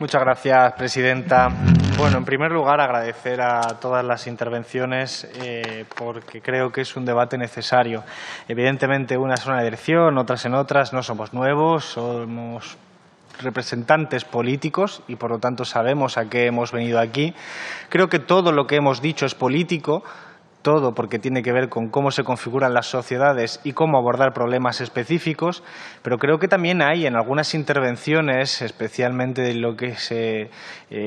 Muchas gracias, presidenta. Bueno, en primer lugar, agradecer a todas las intervenciones porque creo que es un debate necesario. Evidentemente, unas son en una dirección, otras en otras. No somos nuevos, somos representantes políticos y, por lo tanto, sabemos a qué hemos venido aquí. Creo que todo lo que hemos dicho es político. Todo porque tiene que ver con cómo se configuran las sociedades y cómo abordar problemas específicos, pero creo que también hay en algunas intervenciones, especialmente de lo que se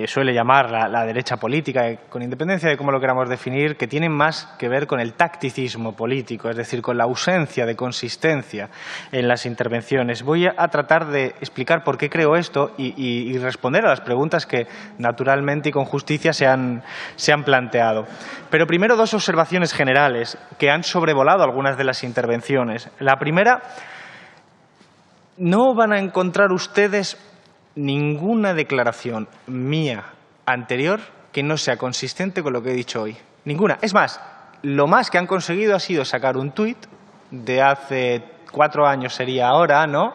suele llamar la derecha política, con independencia de cómo lo queramos definir, que tienen más que ver con el tacticismo político, es decir, con la ausencia de consistencia en las intervenciones. Voy a tratar de explicar por qué creo esto y responder a las preguntas que naturalmente y con justicia se han planteado. Pero primero dos observaciones generales que han sobrevolado algunas de las intervenciones. La primera, no van a encontrar ustedes ninguna declaración mía anterior que no sea consistente con lo que he dicho hoy. Ninguna. Es más, lo más que han conseguido ha sido sacar un tuit de hace 4 años, sería ahora, ¿no?,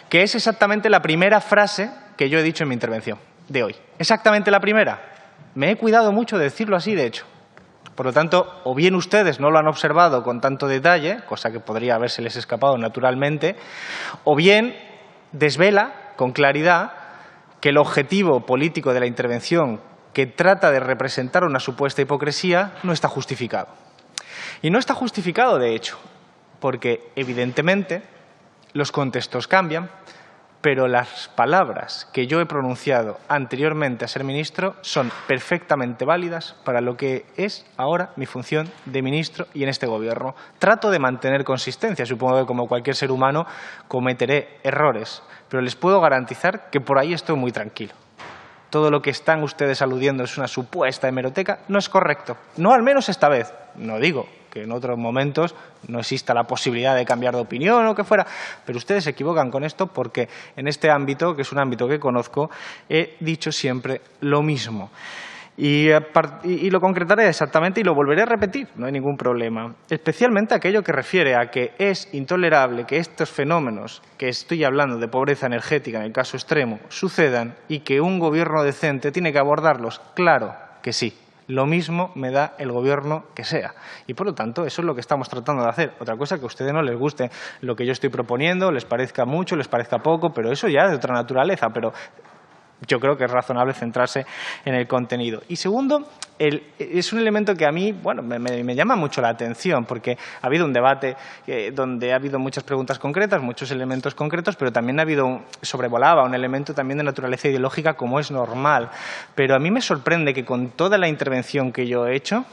que es exactamente la primera frase que yo he dicho en mi intervención de hoy. Exactamente la primera. Me he cuidado mucho de decirlo así, de hecho. Por lo tanto, o bien ustedes no lo han observado con tanto detalle, cosa que podría habérseles escapado naturalmente, o bien desvela con claridad que el objetivo político de la intervención, que trata de representar una supuesta hipocresía, no está justificado. Y no está justificado, de hecho, porque evidentemente los contextos cambian, pero las palabras que yo he pronunciado anteriormente a ser ministro son perfectamente válidas para lo que es ahora mi función de ministro y en este Gobierno. Trato de mantener consistencia. Supongo que, como cualquier ser humano, cometeré errores, pero les puedo garantizar que por ahí estoy muy tranquilo. Todo lo que están ustedes aludiendo es una supuesta hemeroteca, no es correcto. No, al menos esta vez. No digo que en otros momentos no exista la posibilidad de cambiar de opinión o que fuera, pero ustedes se equivocan con esto porque en este ámbito, que es un ámbito que conozco, he dicho siempre lo mismo. Y lo concretaré exactamente y lo volveré a repetir, no hay ningún problema. Especialmente aquello que refiere a que es intolerable que estos fenómenos, que estoy hablando de pobreza energética en el caso extremo, sucedan y que un gobierno decente tiene que abordarlos. Claro que sí. Lo mismo me da el gobierno que sea. Y, por lo tanto, eso es lo que estamos tratando de hacer. Otra cosa, que a ustedes no les guste lo que yo estoy proponiendo, les parezca mucho, les parezca poco, pero eso ya es de otra naturaleza. Pero yo creo que es razonable centrarse en el contenido. Y segundo, es un elemento que a mí me llama mucho la atención, porque ha habido un debate donde ha habido muchas preguntas concretas, muchos elementos concretos, pero también sobrevolaba un elemento también de naturaleza ideológica, como es normal. Pero a mí me sorprende que con toda la intervención que yo he hecho,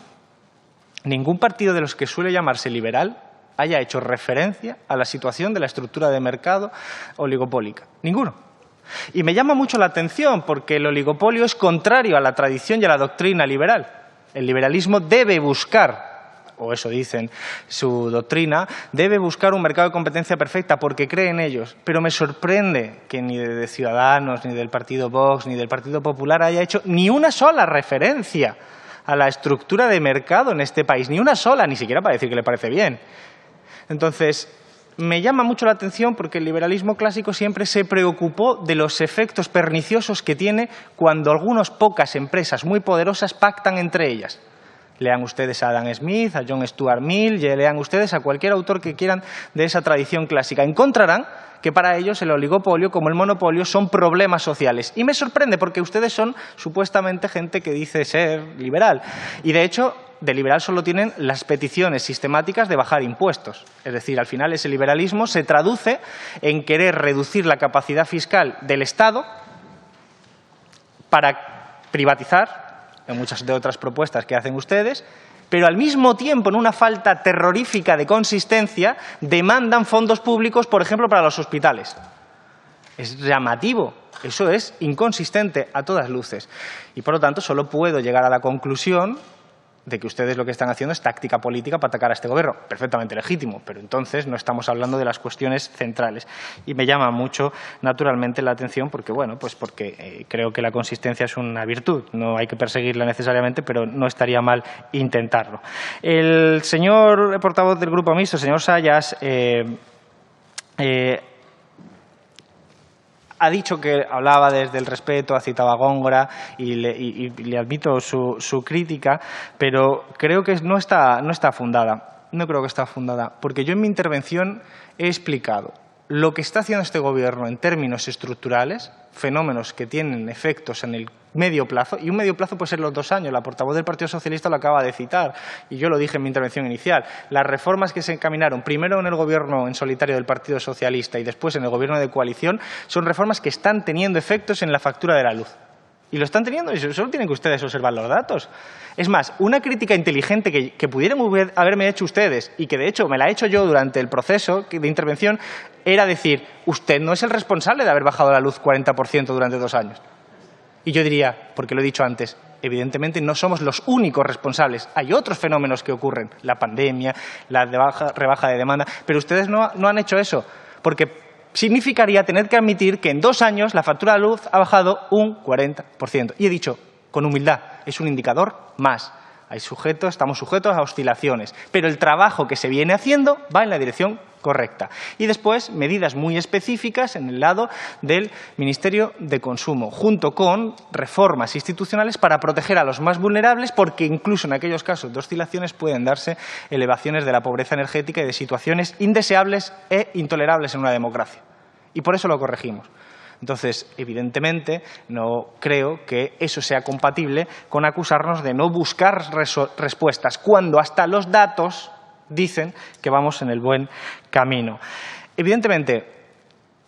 ningún partido de los que suele llamarse liberal haya hecho referencia a la situación de la estructura de mercado oligopólica. Ninguno. Y me llama mucho la atención porque el oligopolio es contrario a la tradición y a la doctrina liberal. El liberalismo debe buscar, o eso dicen su doctrina, debe buscar un mercado de competencia perfecta porque cree en ellos. Pero me sorprende que ni de Ciudadanos, ni del partido Vox, ni del Partido Popular haya hecho ni una sola referencia a la estructura de mercado en este país. Ni una sola, ni siquiera para decir que le parece bien. Entonces, me llama mucho la atención porque el liberalismo clásico siempre se preocupó de los efectos perniciosos que tiene cuando algunas pocas empresas muy poderosas pactan entre ellas. Lean ustedes a Adam Smith, a John Stuart Mill, lean ustedes a cualquier autor que quieran de esa tradición clásica. Encontrarán que para ellos el oligopolio, como el monopolio, son problemas sociales. Y me sorprende porque ustedes son supuestamente gente que dice ser liberal. Y, de hecho, de liberal solo tienen las peticiones sistemáticas de bajar impuestos. Es decir, al final ese liberalismo se traduce en querer reducir la capacidad fiscal del Estado para privatizar, en muchas de otras propuestas que hacen ustedes, pero al mismo tiempo, en una falta terrorífica de consistencia, demandan fondos públicos, por ejemplo, para los hospitales. Es llamativo. Eso es inconsistente a todas luces. Y, por lo tanto, solo puedo llegar a la conclusión de que ustedes lo que están haciendo es táctica política para atacar a este gobierno. Perfectamente legítimo, pero entonces no estamos hablando de las cuestiones centrales. Y me llama mucho, naturalmente, la atención porque, porque creo que la consistencia es una virtud. No hay que perseguirla necesariamente, pero no estaría mal intentarlo. El señor portavoz del Grupo Mixto, el señor Sayas, Ha dicho que hablaba desde el respeto, ha citado a Góngora y le admito su crítica, pero creo que no está fundada. No creo que está fundada, porque yo en mi intervención he explicado lo que está haciendo este Gobierno en términos estructurales, fenómenos que tienen efectos en el medio plazo, y un medio plazo puede ser los 2 años. La portavoz del Partido Socialista lo acaba de citar, y yo lo dije en mi intervención inicial. Las reformas que se encaminaron primero en el Gobierno en solitario del Partido Socialista y después en el Gobierno de coalición son reformas que están teniendo efectos en la factura de la luz. Y lo están teniendo, y solo tienen que ustedes observar los datos. Es más, una crítica inteligente que pudieran haberme hecho ustedes, y que de hecho me la he hecho yo durante el proceso de intervención, era decir, usted no es el responsable de haber bajado la luz 40% durante 2 años. Y yo diría, porque lo he dicho antes, evidentemente no somos los únicos responsables. Hay otros fenómenos que ocurren, la pandemia, la rebaja de demanda, pero ustedes no han hecho eso, porque significaría tener que admitir que en 2 años la factura de luz ha bajado un 40%. Y he dicho, con humildad, es un indicador más. Estamos sujetos a oscilaciones, pero el trabajo que se viene haciendo va en la dirección correcta. Y después, medidas muy específicas en el lado del Ministerio de Consumo, junto con reformas institucionales para proteger a los más vulnerables, porque incluso en aquellos casos de oscilaciones pueden darse elevaciones de la pobreza energética y de situaciones indeseables e intolerables en una democracia. Y por eso lo corregimos. Entonces, evidentemente, no creo que eso sea compatible con acusarnos de no buscar respuestas, cuando hasta los datos dicen que vamos en el buen camino. Evidentemente,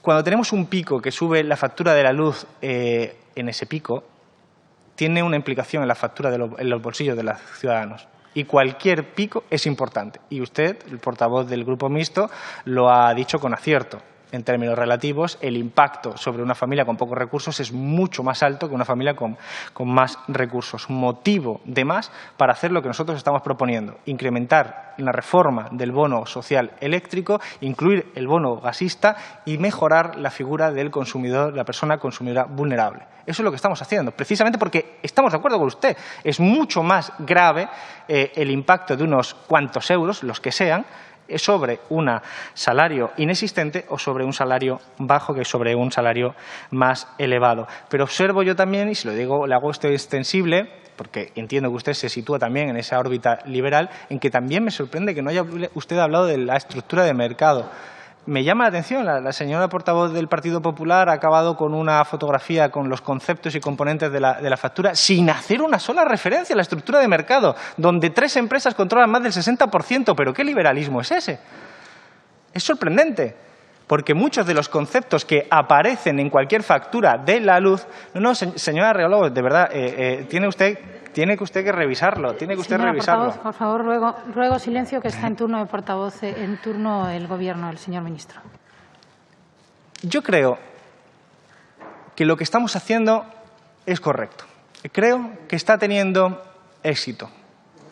cuando tenemos un pico que sube la factura de la luz, en ese pico, tiene una implicación en la factura en los bolsillos de los ciudadanos. Y cualquier pico es importante. Y usted, el portavoz del Grupo Mixto, lo ha dicho con acierto. En términos relativos, el impacto sobre una familia con pocos recursos es mucho más alto que una familia con más recursos. Motivo de más para hacer lo que nosotros estamos proponiendo, incrementar la reforma del bono social eléctrico, incluir el bono gasista y mejorar la figura del consumidor, la persona consumidora vulnerable. Eso es lo que estamos haciendo, precisamente porque estamos de acuerdo con usted. Es mucho más grave el impacto de unos cuantos euros, los que sean, sobre un salario inexistente o sobre un salario bajo que sobre un salario más elevado. Pero observo yo también, y si lo digo, le hago esto extensible, porque entiendo que usted se sitúa también en esa órbita liberal, en que también me sorprende que no haya usted hablado de la estructura de mercado. Me llama la atención, la señora portavoz del Partido Popular ha acabado con una fotografía con los conceptos y componentes de la factura sin hacer una sola referencia a la estructura de mercado, donde 3 empresas controlan más del 60%. ¿Pero qué liberalismo es ese? Es sorprendente, porque muchos de los conceptos que aparecen en cualquier factura de la luz… No, señora Arreola, de verdad, tiene que usted que revisarlo. Tiene que usted revisarlo. Portavoz, por favor, ruego silencio, que está en turno de portavoz, en turno el Gobierno, el señor ministro. Yo creo que lo que estamos haciendo es correcto. Creo que está teniendo éxito.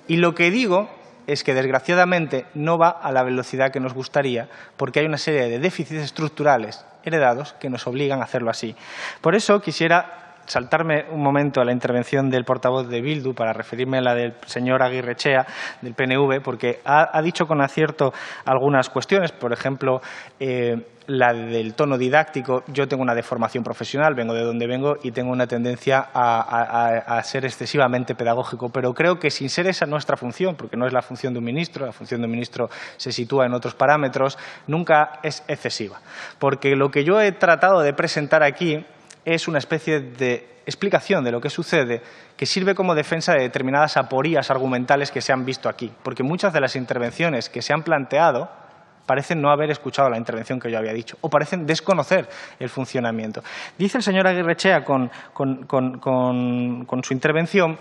Y lo que digo es que, desgraciadamente, no va a la velocidad que nos gustaría, porque hay una serie de déficits estructurales heredados que nos obligan a hacerlo así. Por eso quisiera saltarme un momento a la intervención del portavoz de Bildu para referirme a la del señor Aguirrechea, del PNV, porque ha dicho con acierto algunas cuestiones. Por ejemplo, la del tono didáctico. Yo tengo una deformación profesional, vengo de donde vengo y tengo una tendencia a ser excesivamente pedagógico, pero creo que sin ser esa nuestra función, porque no es la función de un ministro, la función de un ministro se sitúa en otros parámetros, nunca es excesiva. Porque lo que yo he tratado de presentar aquí es una especie de explicación de lo que sucede, que sirve como defensa de determinadas aporías argumentales que se han visto aquí, porque muchas de las intervenciones que se han planteado parecen no haber escuchado la intervención que yo había dicho o parecen desconocer el funcionamiento. Dice el señor Aguirrechea con su intervención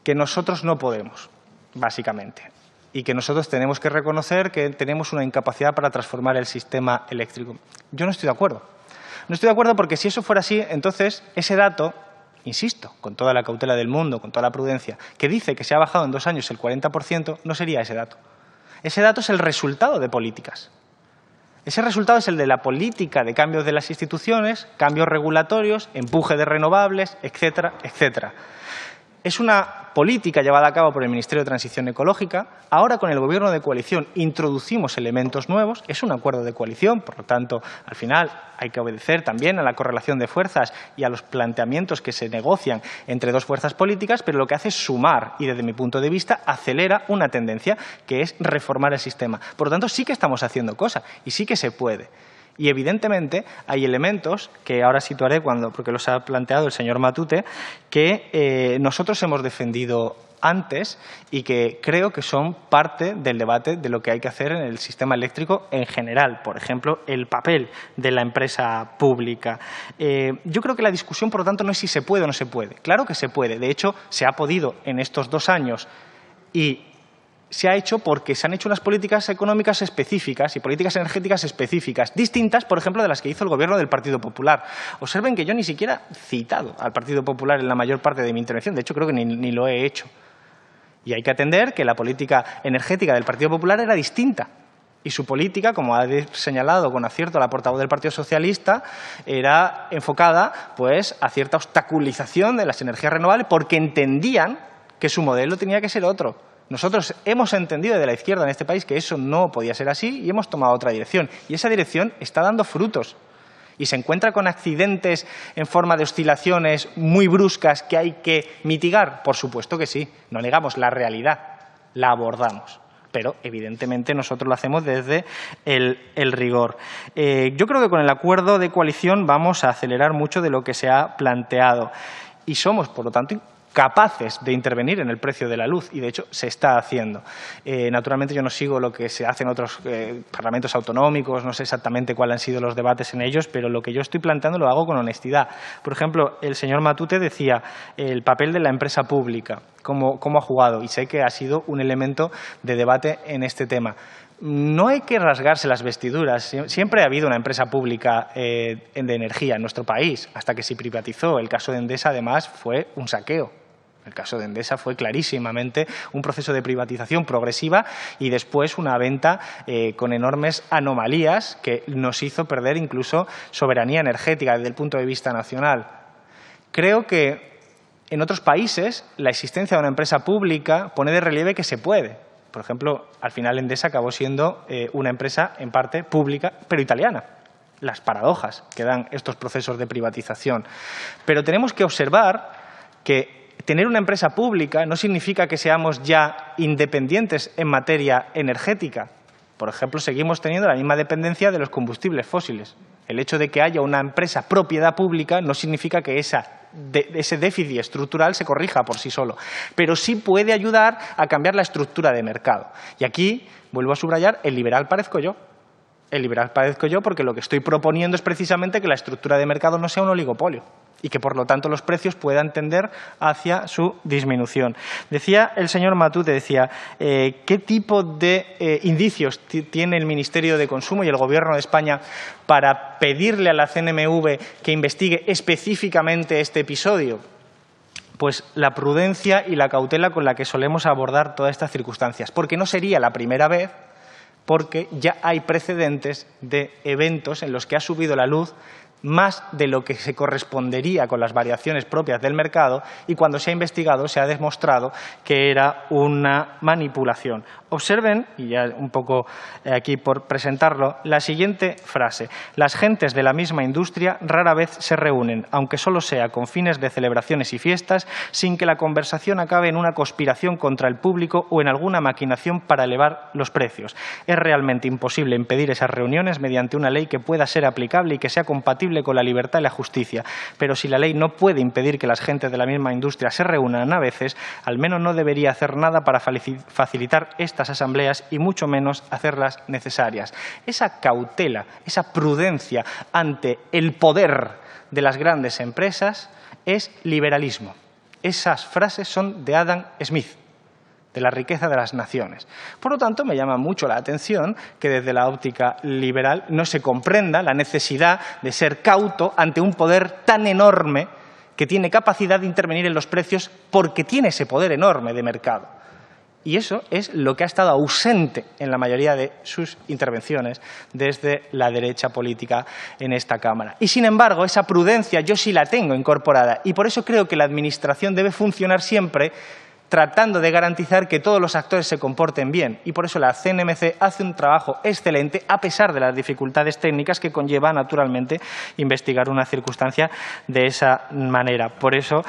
que nosotros no podemos, básicamente, y que nosotros tenemos que reconocer que tenemos una incapacidad para transformar el sistema eléctrico. Yo no estoy de acuerdo. No estoy de acuerdo porque, si eso fuera así, entonces ese dato, insisto, con toda la cautela del mundo, con toda la prudencia, que dice que se ha bajado en 2 años el 40%, no sería ese dato. Ese dato es el resultado de políticas. Ese resultado es el de la política de cambios de las instituciones, cambios regulatorios, empuje de renovables, etcétera, etcétera. Es una política llevada a cabo por el Ministerio de Transición Ecológica. Ahora, con el Gobierno de coalición, introducimos elementos nuevos. Es un acuerdo de coalición, por lo tanto, al final hay que obedecer también a la correlación de fuerzas y a los planteamientos que se negocian entre dos fuerzas políticas, pero lo que hace es sumar y, desde mi punto de vista, acelera una tendencia que es reformar el sistema. Por lo tanto, sí que estamos haciendo cosas y sí que se puede. Y, evidentemente, hay elementos que ahora situaré porque los ha planteado el señor Matute, que nosotros hemos defendido antes y que creo que son parte del debate de lo que hay que hacer en el sistema eléctrico en general. Por ejemplo, el papel de la empresa pública. Yo creo que la discusión, por lo tanto, no es si se puede o no se puede. Claro que se puede. De hecho, se ha podido en estos 2 años y se ha hecho porque se han hecho unas políticas económicas específicas y políticas energéticas específicas, distintas, por ejemplo, de las que hizo el Gobierno del Partido Popular. Observen que yo ni siquiera he citado al Partido Popular en la mayor parte de mi intervención. De hecho, creo que ni lo he hecho. Y hay que atender que la política energética del Partido Popular era distinta. Y su política, como ha señalado con acierto la portavoz del Partido Socialista, era enfocada pues, a cierta obstaculización de las energías renovables porque entendían que su modelo tenía que ser otro. Nosotros hemos entendido de la izquierda en este país que eso no podía ser así y hemos tomado otra dirección. Y esa dirección está dando frutos. Y se encuentra con accidentes en forma de oscilaciones muy bruscas que hay que mitigar. Por supuesto que sí. No negamos la realidad, la abordamos. Pero, evidentemente, nosotros lo hacemos desde el rigor. Yo creo que con el acuerdo de coalición vamos a acelerar mucho de lo que se ha planteado. Y somos, por lo tanto, capaces de intervenir en el precio de la luz y, de hecho, se está haciendo. Naturalmente, yo no sigo lo que se hace en otros parlamentos autonómicos, no sé exactamente cuáles han sido los debates en ellos, pero lo que yo estoy planteando lo hago con honestidad. Por ejemplo, el señor Matute decía el papel de la empresa pública, cómo ha jugado, y sé que ha sido un elemento de debate en este tema. No hay que rasgarse las vestiduras. Siempre ha habido una empresa pública de energía en nuestro país, hasta que se privatizó. El caso de Endesa, además, fue un saqueo. El caso de Endesa fue clarísimamente un proceso de privatización progresiva y después una venta con enormes anomalías que nos hizo perder incluso soberanía energética desde el punto de vista nacional. Creo que en otros países la existencia de una empresa pública pone de relieve que se puede. Por ejemplo, al final Endesa acabó siendo una empresa en parte pública, pero italiana. Las paradojas que dan estos procesos de privatización. Pero tenemos que observar que tener una empresa pública no significa que seamos ya independientes en materia energética. Por ejemplo, seguimos teniendo la misma dependencia de los combustibles fósiles. El hecho de que haya una empresa propiedad pública no significa que ese déficit estructural se corrija por sí solo, pero sí puede ayudar a cambiar la estructura de mercado. Y aquí vuelvo a subrayar, el liberal parezco yo. El liberal parezco yo porque lo que estoy proponiendo es precisamente que la estructura de mercado no sea un oligopolio y que, por lo tanto, los precios puedan tender hacia su disminución. Decía el señor Matute, ¿qué tipo de indicios tiene el Ministerio de Consumo y el Gobierno de España para pedirle a la CNMV que investigue específicamente este episodio? Pues la prudencia y la cautela con la que solemos abordar todas estas circunstancias, porque no sería la primera vez, porque ya hay precedentes de eventos en los que ha subido la luz más de lo que se correspondería con las variaciones propias del mercado y cuando se ha investigado se ha demostrado que era una manipulación. Observen, y ya un poco aquí por presentarlo, la siguiente frase. Las gentes de la misma industria rara vez se reúnen, aunque solo sea con fines de celebraciones y fiestas, sin que la conversación acabe en una conspiración contra el público o en alguna maquinación para elevar los precios. Es realmente imposible impedir esas reuniones mediante una ley que pueda ser aplicable y que sea compatible con la libertad y la justicia. Pero si la ley no puede impedir que las gentes de la misma industria se reúnan a veces, al menos no debería hacer nada para facilitar estas asambleas y mucho menos hacerlas necesarias. Esa cautela, esa prudencia ante el poder de las grandes empresas es liberalismo. Esas frases son de Adam Smith, de la riqueza de las naciones. Por lo tanto, me llama mucho la atención que desde la óptica liberal no se comprenda la necesidad de ser cauto ante un poder tan enorme que tiene capacidad de intervenir en los precios porque tiene ese poder enorme de mercado. Y eso es lo que ha estado ausente en la mayoría de sus intervenciones desde la derecha política en esta Cámara. Y, sin embargo, esa prudencia yo sí la tengo incorporada y por eso creo que la Administración debe funcionar siempre tratando de garantizar que todos los actores se comporten bien. Y por eso la CNMC hace un trabajo excelente a pesar de las dificultades técnicas que conlleva, naturalmente, investigar una circunstancia de esa manera. Por eso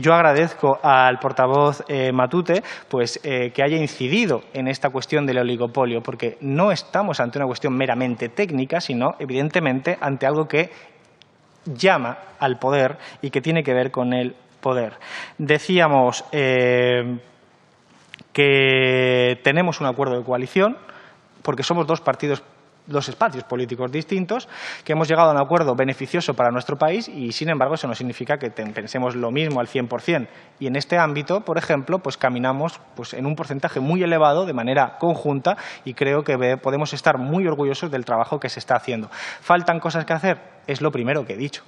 yo agradezco al portavoz Matute pues, que haya incidido en esta cuestión del oligopolio, porque no estamos ante una cuestión meramente técnica, sino, evidentemente, ante algo que llama al poder y que tiene que ver con el poder. Decíamos que tenemos un acuerdo de coalición porque somos dos espacios políticos distintos, que hemos llegado a un acuerdo beneficioso para nuestro país y, sin embargo, eso no significa que pensemos lo mismo al 100%. Y en este ámbito, por ejemplo, pues caminamos pues, en un porcentaje muy elevado de manera conjunta y creo que podemos estar muy orgullosos del trabajo que se está haciendo. ¿Faltan cosas que hacer? Es lo primero que he dicho.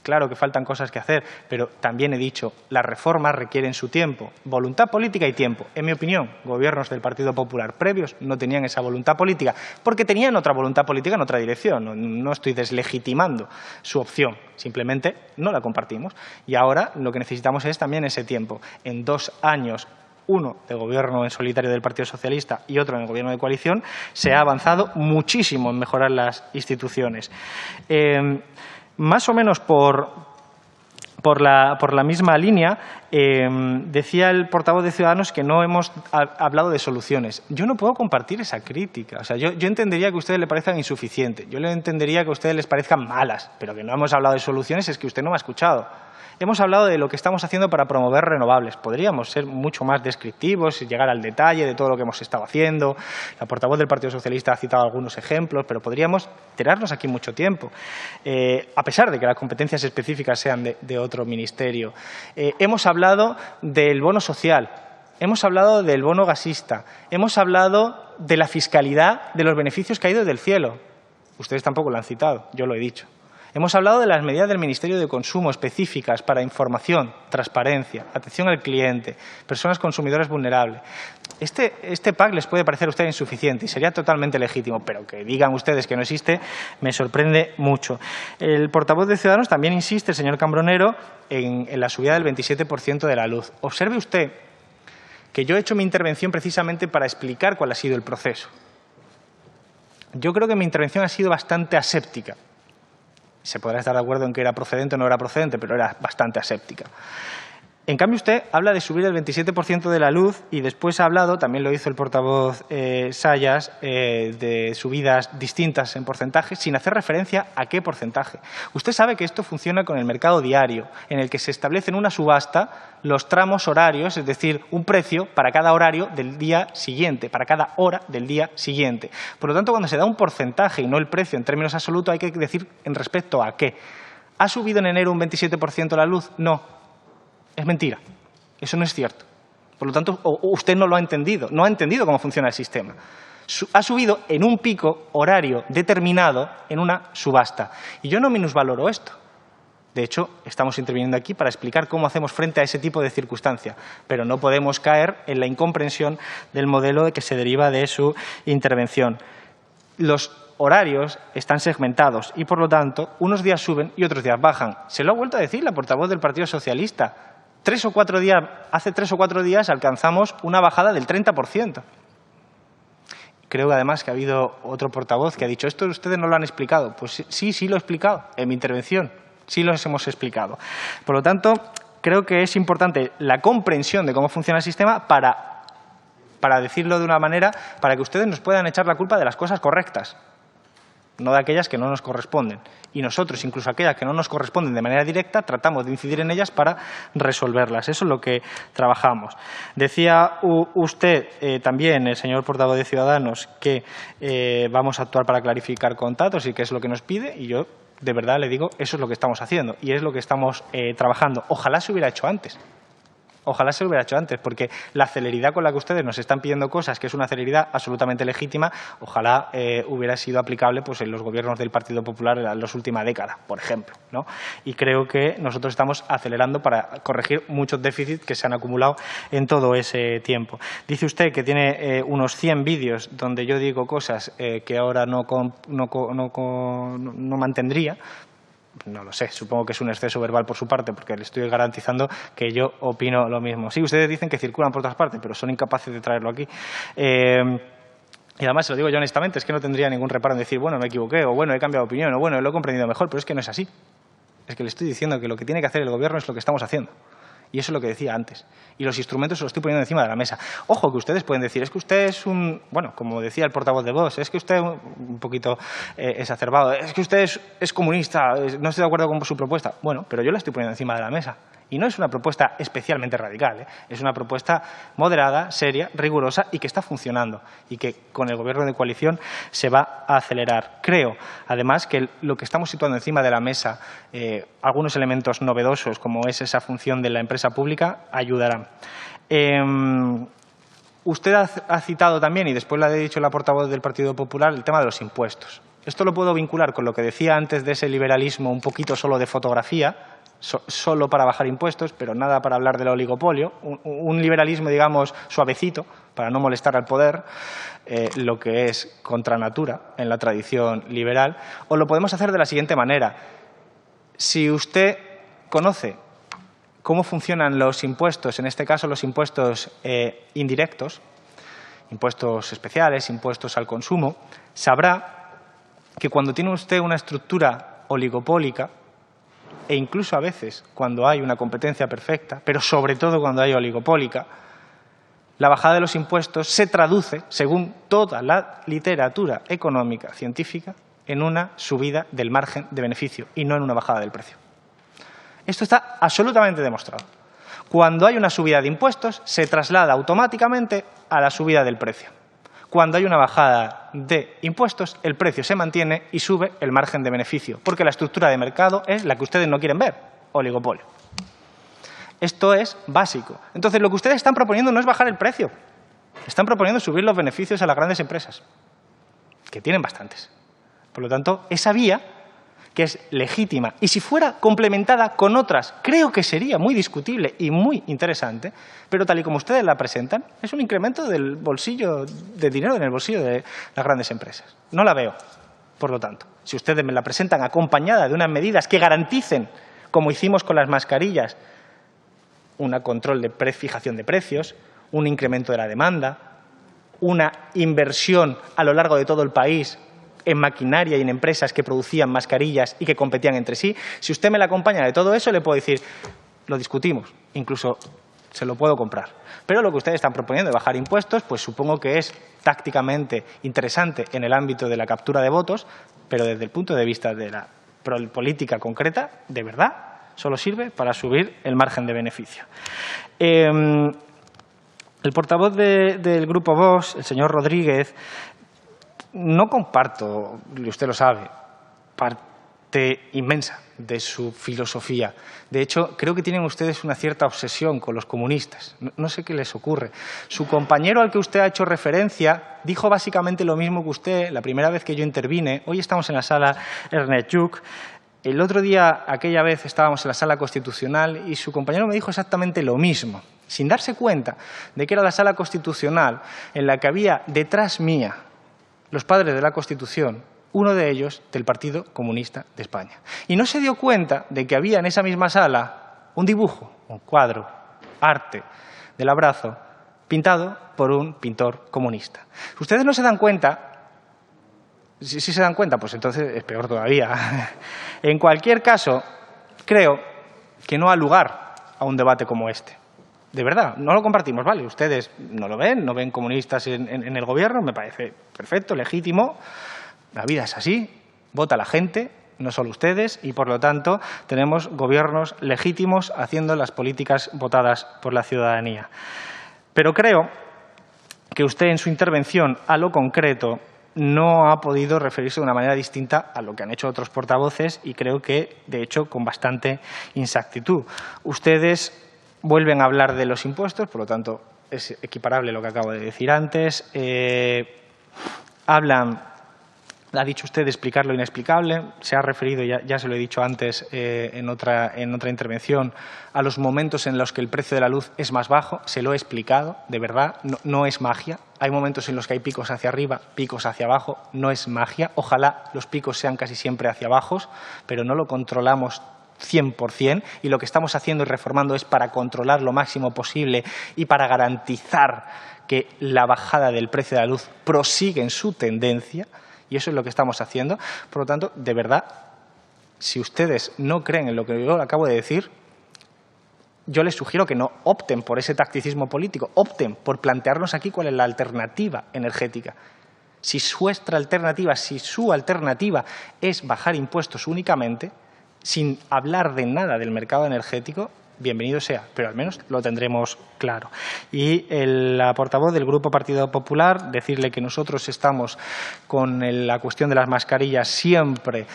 Claro que faltan cosas que hacer, pero también he dicho, las reformas requieren su tiempo, voluntad política y tiempo. En mi opinión, gobiernos del Partido Popular previos no tenían esa voluntad política, porque tenían otra voluntad política en otra dirección. No estoy deslegitimando su opción, simplemente no la compartimos. Y ahora lo que necesitamos es también ese tiempo. En 2 años, uno de gobierno en solitario del Partido Socialista y otro en el gobierno de coalición, se ha avanzado muchísimo en mejorar las instituciones. Más o menos por la misma línea, decía el portavoz de Ciudadanos que no hemos hablado de soluciones. Yo no puedo compartir esa crítica. O sea, yo entendería que a ustedes les parezcan insuficientes, yo le entendería que a ustedes les parezcan malas, pero que no hemos hablado de soluciones es que usted no me ha escuchado. Hemos hablado de lo que estamos haciendo para promover renovables. Podríamos ser mucho más descriptivos y llegar al detalle de todo lo que hemos estado haciendo. La portavoz del Partido Socialista ha citado algunos ejemplos, pero podríamos tirarnos aquí mucho tiempo, a pesar de que las competencias específicas sean de otro ministerio. Hemos hablado del bono social, hemos hablado del bono gasista, hemos hablado de la fiscalidad de los beneficios caídos del cielo. Ustedes tampoco lo han citado, yo lo he dicho. Hemos hablado de las medidas del Ministerio de Consumo específicas para información, transparencia, atención al cliente, personas consumidoras vulnerables. Este pack les puede parecer a ustedes insuficiente y sería totalmente legítimo, pero que digan ustedes que no existe me sorprende mucho. El portavoz de Ciudadanos también insiste, el señor Cambronero, en la subida del 27% de la luz. Observe usted que yo he hecho mi intervención precisamente para explicar cuál ha sido el proceso. Yo creo que mi intervención ha sido bastante aséptica. Se podrá estar de acuerdo en que era procedente o no era procedente, pero era bastante aséptica. En cambio, usted habla de subir el 27% de la luz y después ha hablado, también lo hizo el portavoz Sayas, de subidas distintas en porcentaje, sin hacer referencia a qué porcentaje. Usted sabe que esto funciona con el mercado diario, en el que se establecen una subasta los tramos horarios, es decir, un precio para cada horario del día siguiente, para cada hora del día siguiente. Por lo tanto, cuando se da un porcentaje y no el precio en términos absolutos, hay que decir en respecto a qué. ¿Ha subido en enero un 27% la luz? No. Es mentira. Eso no es cierto. Por lo tanto, usted no lo ha entendido. No ha entendido cómo funciona el sistema. Ha subido en un pico horario determinado en una subasta. Y yo no minusvaloro esto. De hecho, estamos interviniendo aquí para explicar cómo hacemos frente a ese tipo de circunstancia. Pero no podemos caer en la incomprensión del modelo que se deriva de su intervención. Los horarios están segmentados y, por lo tanto, unos días suben y otros días bajan. Se lo ha vuelto a decir la portavoz del Partido Socialista. Hace 3 o 4 días alcanzamos una bajada del 30%. Creo además que ha habido otro portavoz que ha dicho esto ustedes no lo han explicado. Pues sí lo he explicado en mi intervención. Sí los hemos explicado. Por lo tanto, creo que es importante la comprensión de cómo funciona el sistema para decirlo de una manera, para que ustedes nos puedan echar la culpa de las cosas correctas, no de aquellas que no nos corresponden. Y nosotros, incluso aquellas que no nos corresponden de manera directa, tratamos de incidir en ellas para resolverlas. Eso es lo que trabajamos. Decía usted también, el señor portavoz de Ciudadanos, que vamos a actuar para clarificar contratos y que es lo que nos pide, y yo de verdad le digo, eso es lo que estamos haciendo y es lo que estamos trabajando. Ojalá se hubiera hecho antes. Ojalá se lo hubiera hecho antes, porque la celeridad con la que ustedes nos están pidiendo cosas, que es una celeridad absolutamente legítima, ojalá hubiera sido aplicable pues, en los gobiernos del Partido Popular en las últimas décadas, por ejemplo, ¿no? Y creo que nosotros estamos acelerando para corregir muchos déficits que se han acumulado en todo ese tiempo. Dice usted que tiene unos 100 vídeos donde yo digo cosas que ahora no mantendría. No lo sé, supongo que es un exceso verbal por su parte, porque le estoy garantizando que yo opino lo mismo. Sí, ustedes dicen que circulan por otras partes, pero son incapaces de traerlo aquí. Y además, se lo digo yo honestamente, es que no tendría ningún reparo en decir, bueno, me equivoqué, o bueno, he cambiado de opinión, o bueno, lo he comprendido mejor, pero es que no es así. Es que le estoy diciendo que lo que tiene que hacer el Gobierno es lo que estamos haciendo. Y eso es lo que decía antes. Y los instrumentos se los estoy poniendo encima de la mesa. Ojo, que ustedes pueden decir, es que usted es un... Bueno, como decía el portavoz de Vox, es que usted es un poquito exacerbado, es que usted es comunista, no estoy de acuerdo con su propuesta. Bueno, pero yo la estoy poniendo encima de la mesa. Y no es una propuesta especialmente radical, es una propuesta moderada, seria, rigurosa y que está funcionando y que con el Gobierno de coalición se va a acelerar. Creo, además, que lo que estamos situando encima de la mesa, algunos elementos novedosos, como es esa función de la empresa pública, ayudarán. Usted ha citado también, y después lo ha dicho la portavoz del Partido Popular, el tema de los impuestos. Esto lo puedo vincular con lo que decía antes de ese liberalismo un poquito solo de fotografía, solo para bajar impuestos, pero nada para hablar del oligopolio. Un liberalismo, digamos, suavecito, para no molestar al poder, lo que es contra natura en la tradición liberal. O lo podemos hacer de la siguiente manera. Si usted conoce cómo funcionan los impuestos, en este caso los impuestos indirectos, impuestos especiales, impuestos al consumo, sabrá que cuando tiene usted una estructura oligopólica, e incluso a veces cuando hay una competencia perfecta, pero sobre todo cuando hay oligopólica, la bajada de los impuestos se traduce, según toda la literatura económica científica, en una subida del margen de beneficio y no en una bajada del precio. Esto está absolutamente demostrado. Cuando hay una subida de impuestos, se traslada automáticamente a la subida del precio. Cuando hay una bajada de impuestos, el precio se mantiene y sube el margen de beneficio, porque la estructura de mercado es la que ustedes no quieren ver, oligopolio. Esto es básico. Entonces, lo que ustedes están proponiendo no es bajar el precio, están proponiendo subir los beneficios a las grandes empresas, que tienen bastantes. Por lo tanto, esa vía, que es legítima, y si fuera complementada con otras, creo que sería muy discutible y muy interesante, pero tal y como ustedes la presentan, es un incremento del bolsillo, de dinero en el bolsillo de las grandes empresas. No la veo, por lo tanto. Si ustedes me la presentan acompañada de unas medidas que garanticen, como hicimos con las mascarillas, un control de fijación de precios, un incremento de la demanda, una inversión a lo largo de todo el país en maquinaria y en empresas que producían mascarillas y que competían entre sí. Si usted me la acompaña de todo eso, le puedo decir, lo discutimos, incluso se lo puedo comprar. Pero lo que ustedes están proponiendo de bajar impuestos, pues supongo que es tácticamente interesante en el ámbito de la captura de votos, pero desde el punto de vista de la política concreta, de verdad, solo sirve para subir el margen de beneficio. El portavoz del Grupo Vox, el señor Rodríguez, no comparto, y usted lo sabe, parte inmensa de su filosofía. De hecho, creo que tienen ustedes una cierta obsesión con los comunistas. No sé qué les ocurre. Su compañero al que usted ha hecho referencia dijo básicamente lo mismo que usted la primera vez que yo intervine. Hoy estamos en la sala Ernest Lluch. El otro día, aquella vez, estábamos en la sala constitucional y su compañero me dijo exactamente lo mismo, sin darse cuenta de que era la sala constitucional en la que había detrás mía los padres de la Constitución, uno de ellos del Partido Comunista de España. Y no se dio cuenta de que había en esa misma sala un dibujo, un cuadro, arte del abrazo, pintado por un pintor comunista. Ustedes no se dan cuenta. Si se dan cuenta, pues entonces es peor todavía. En cualquier caso, creo que no ha lugar a un debate como este. De verdad, no lo compartimos, ¿vale? Ustedes no lo ven, no ven comunistas en el Gobierno, me parece perfecto, legítimo. La vida es así, vota la gente, no solo ustedes, y por lo tanto tenemos gobiernos legítimos haciendo las políticas votadas por la ciudadanía. Pero creo que usted en su intervención a lo concreto no ha podido referirse de una manera distinta a lo que han hecho otros portavoces y creo que, de hecho, con bastante inexactitud. Ustedes Vuelven a hablar de los impuestos, por lo tanto, es equiparable lo que acabo de decir antes. Ha dicho usted de explicar lo inexplicable. Se ha referido, ya se lo he dicho antes en otra intervención, a los momentos en los que el precio de la luz es más bajo. Se lo he explicado, de verdad, no es magia. Hay momentos en los que hay picos hacia arriba, picos hacia abajo, no es magia. Ojalá los picos sean casi siempre hacia abajo, pero no lo controlamos 100%, y lo que estamos haciendo y reformando es para controlar lo máximo posible y para garantizar que la bajada del precio de la luz prosigue en su tendencia, y eso es lo que estamos haciendo. Por lo tanto, de verdad, si ustedes no creen en lo que yo acabo de decir, yo les sugiero que no opten por ese tacticismo político, opten por plantearnos aquí cuál es la alternativa energética. Si su alternativa es bajar impuestos únicamente, sin hablar de nada del mercado energético, bienvenido sea, pero al menos lo tendremos claro. Y la portavoz del Grupo Partido Popular, decirle que nosotros estamos con la cuestión de las mascarillas siempre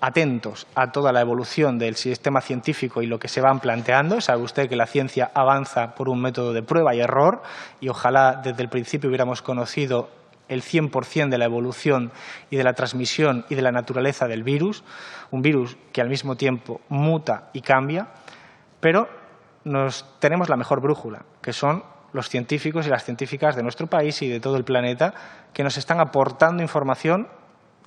atentos a toda la evolución del sistema científico y lo que se van planteando. Sabe usted que la ciencia avanza por un método de prueba y error, y ojalá desde el principio hubiéramos conocido el 100% de la evolución y de la transmisión y de la naturaleza del virus, un virus que al mismo tiempo muta y cambia, pero tenemos la mejor brújula, que son los científicos y las científicas de nuestro país y de todo el planeta, que nos están aportando información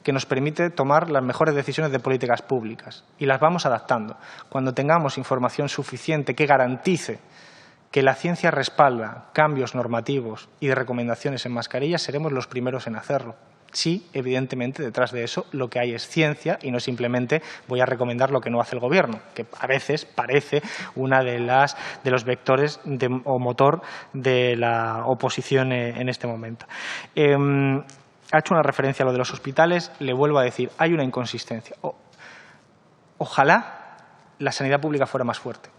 que nos permite tomar las mejores decisiones de políticas públicas, y las vamos adaptando. Cuando tengamos información suficiente que garantice que la ciencia respalda cambios normativos y de recomendaciones en mascarillas, seremos los primeros en hacerlo. Sí, evidentemente, detrás de eso lo que hay es ciencia y no simplemente voy a recomendar lo que no hace el Gobierno, que a veces parece una de los vectores o motor de la oposición en este momento. Ha hecho una referencia a lo de los hospitales. Le vuelvo a decir, hay una inconsistencia. Ojalá la sanidad pública fuera más fuerte.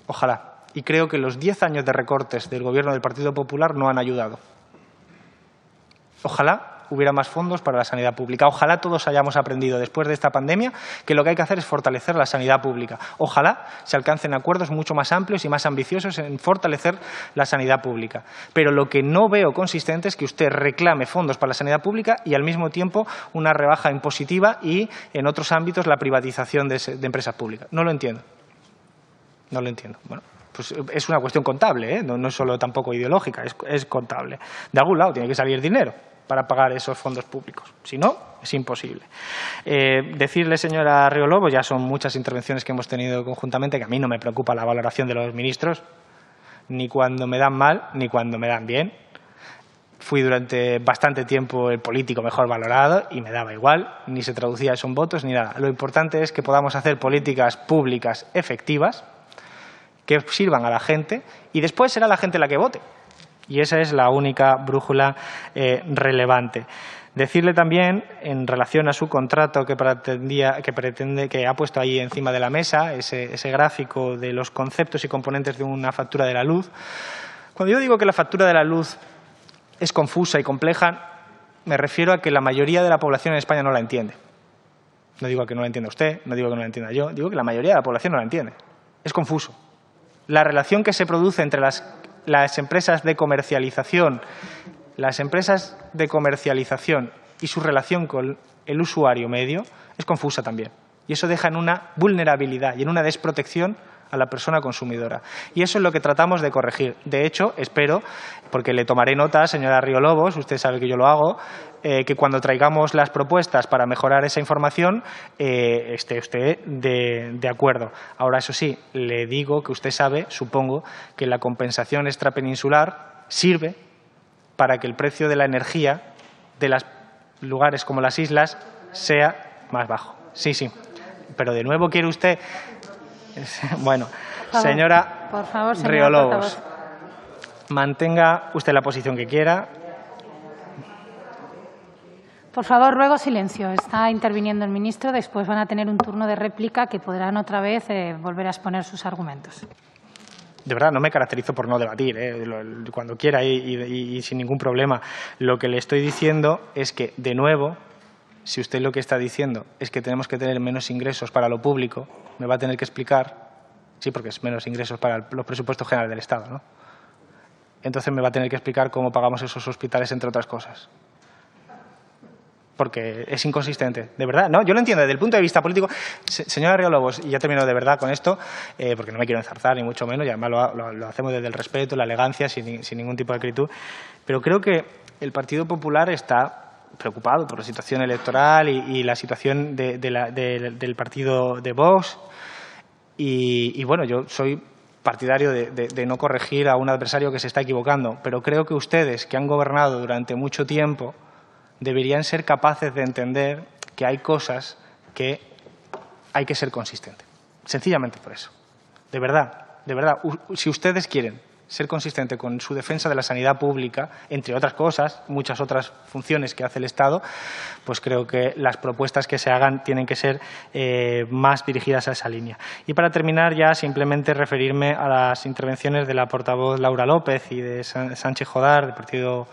Ojalá. Y creo que los 10 años de recortes del Gobierno del Partido Popular no han ayudado. Ojalá hubiera más fondos para la sanidad pública. Ojalá todos hayamos aprendido después de esta pandemia que lo que hay que hacer es fortalecer la sanidad pública. Ojalá se alcancen acuerdos mucho más amplios y más ambiciosos en fortalecer la sanidad pública. Pero lo que no veo consistente es que usted reclame fondos para la sanidad pública y al mismo tiempo una rebaja impositiva y en otros ámbitos la privatización de empresas públicas. No lo entiendo. No lo entiendo. Bueno, pues es una cuestión contable, ¿eh? No es solo tampoco ideológica, es contable. De algún lado tiene que salir dinero para pagar esos fondos públicos. Si no, es imposible. Decirle, señora Riolobos, ya son muchas intervenciones que hemos tenido conjuntamente, que a mí no me preocupa la valoración de los ministros, ni cuando me dan mal, ni cuando me dan bien. Fui durante bastante tiempo el político mejor valorado y me daba igual, ni se traducía eso en votos ni nada. Lo importante es que podamos hacer políticas públicas efectivas, que sirvan a la gente, y después será la gente la que vote. Y esa es la única brújula relevante. Decirle también, en relación a su contrato que ha puesto ahí encima de la mesa, ese gráfico de los conceptos y componentes de una factura de la luz. Cuando yo digo que la factura de la luz es confusa y compleja, me refiero a que la mayoría de la población en España no la entiende. No digo que no la entienda usted, no digo que no la entienda yo, digo que la mayoría de la población no la entiende. Es confuso. La relación que se produce entre las empresas de comercialización, y su relación con el usuario medio es confusa también. Y eso deja en una vulnerabilidad y en una desprotección a la persona consumidora. Y eso es lo que tratamos de corregir. De hecho, espero, porque le tomaré nota, señora Riolobos, usted sabe que yo lo hago, que cuando traigamos las propuestas para mejorar esa información esté usted de acuerdo. Ahora, eso sí, le digo que usted sabe, supongo, que la compensación extrapeninsular sirve para que el precio de la energía de los lugares como las islas sea más bajo. Sí, sí. Pero de nuevo quiere usted... Bueno, señora Riolobos, mantenga usted la posición que quiera. Por favor, ruego silencio. Está interviniendo el ministro. Después van a tener un turno de réplica que podrán otra vez volver a exponer sus argumentos. De verdad, no me caracterizo por no debatir, cuando quiera y sin ningún problema. Lo que le estoy diciendo es que, de nuevo, si usted lo que está diciendo es que tenemos que tener menos ingresos para lo público, me va a tener que explicar Sí, porque es menos ingresos para los presupuestos generales del Estado, ¿no? Entonces me va a tener que explicar cómo pagamos esos hospitales, entre otras cosas. Porque es inconsistente, de verdad. No, yo lo entiendo desde el punto de vista político. Señora Riolobos, y ya termino de verdad con esto, porque no me quiero enzarzar ni mucho menos, y además lo hacemos desde el respeto, la elegancia, sin ningún tipo de acritud, pero creo que el Partido Popular está preocupado por la situación electoral y la situación del partido de Vox. Y bueno, yo soy partidario de no corregir a un adversario que se está equivocando, pero creo que ustedes, que han gobernado durante mucho tiempo, deberían ser capaces de entender que hay cosas que hay que ser consistente. Sencillamente por eso. De verdad, si ustedes quieren ser consistentes con su defensa de la sanidad pública, entre otras cosas, muchas otras funciones que hace el Estado, pues creo que las propuestas que se hagan tienen que ser más dirigidas a esa línea. Y para terminar ya simplemente referirme a las intervenciones de la portavoz Laura López y de Sánchez Jodar, del Partido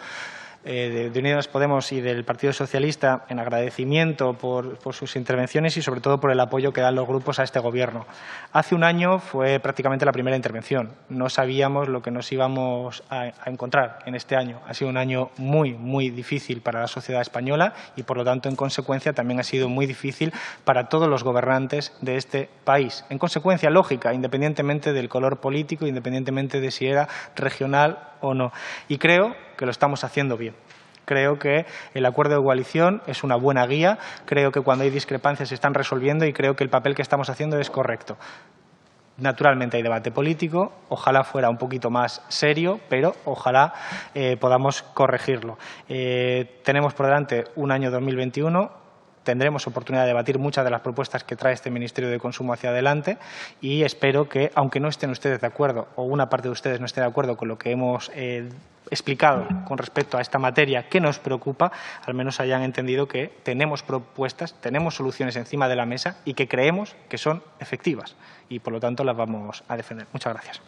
de Unidas Podemos y del Partido Socialista, en agradecimiento por sus intervenciones y sobre todo por el apoyo que dan los grupos a este Gobierno. Hace un año fue prácticamente la primera intervención. No sabíamos lo que nos íbamos a encontrar en este año. Ha sido un año muy, muy difícil para la sociedad española y, por lo tanto, en consecuencia, también ha sido muy difícil para todos los gobernantes de este país. En consecuencia, lógica, independientemente del color político, independientemente de si era regional o no. Y creo que lo estamos haciendo bien. Creo que el acuerdo de coalición es una buena guía, creo que cuando hay discrepancias se están resolviendo y creo que el papel que estamos haciendo es correcto. Naturalmente hay debate político, ojalá fuera un poquito más serio, pero ojalá podamos corregirlo. Tenemos por delante un año 2021. Tendremos oportunidad de debatir muchas de las propuestas que trae este Ministerio de Consumo hacia adelante y espero que, aunque no estén ustedes de acuerdo o una parte de ustedes no esté de acuerdo con lo que hemos explicado con respecto a esta materia que nos preocupa, al menos hayan entendido que tenemos propuestas, tenemos soluciones encima de la mesa y que creemos que son efectivas y, por lo tanto, las vamos a defender. Muchas gracias.